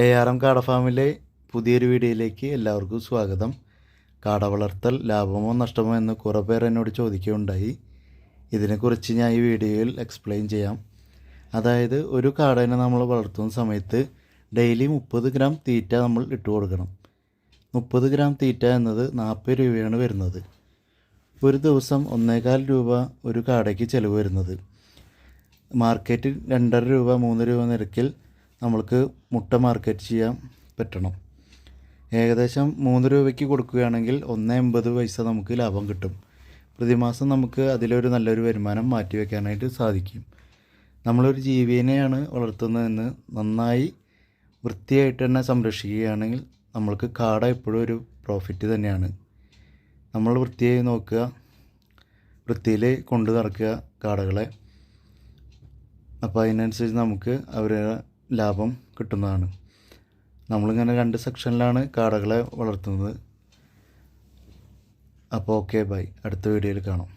ARM കാട ഫാമിലെ പുതിയൊരു വീഡിയോയിലേക്ക് എല്ലാവർക്കും സ്വാഗതം. കാട വളർത്തൽ ലാഭമോ നഷ്ടമോ എന്ന് കുറേ പേർ എന്നോട് ചോദിക്കുകയുണ്ടായി. ഇതിനെക്കുറിച്ച് ഞാൻ ഈ വീഡിയോയിൽ എക്സ്പ്ലെയിൻ ചെയ്യാം. അതായത് ഒരു കാടേനെ നമ്മൾ വളർത്തുന്ന സമയത്ത് ഡെയിലി 30 ഗ്രാം തീറ്റ നമ്മൾ ഇട്ട് കൊടുക്കണം. 30 ഗ്രാം തീറ്റ എന്നത് 40 രൂപയാണ് വരുന്നത്. ഒരു ദിവസം 1.25 രൂപ ഒരു കാടയ്ക്ക് ചിലവ് വരുന്നത്. മാർക്കറ്റിൽ 2.5 രൂപ 3 രൂപ നിരക്കിൽ നമ്മൾക്ക് മുട്ട മാർക്കറ്റ് ചെയ്യാൻ പറ്റണം. ഏകദേശം 3 രൂപയ്ക്ക് കൊടുക്കുകയാണെങ്കിൽ 1.80 പൈസ നമുക്ക് ലാഭം കിട്ടും. പ്രതിമാസം നമുക്ക് അതിലൊരു നല്ലൊരു വരുമാനം മാറ്റിവെക്കാനായിട്ട് സാധിക്കും. നമ്മളൊരു ജീവിയെയാണ് വളർത്തുന്നതെന്ന് നന്നായി വൃത്തിയായിട്ട് തന്നെ സംരക്ഷിക്കുകയാണെങ്കിൽ നമ്മൾക്ക് കാട എപ്പോഴും ഒരു പ്രോഫിറ്റ് തന്നെയാണ്. നമ്മൾ വൃത്തിയായി നോക്കുക, വൃത്തിയിൽ കൊണ്ടു നടക്കുക കാടകളെ. അപ്പോൾ അതിനനുസരിച്ച് നമുക്ക് അവരുടെ ലാഭം കിട്ടുന്നതാണ്. നമ്മളിങ്ങനെ 2 സെക്ഷനിലാണ് കാടകളെ വളർത്തുന്നത്. അപ്പോൾ ഓക്കെ, ബൈ. അടുത്ത വീഡിയോയിൽ കാണാം.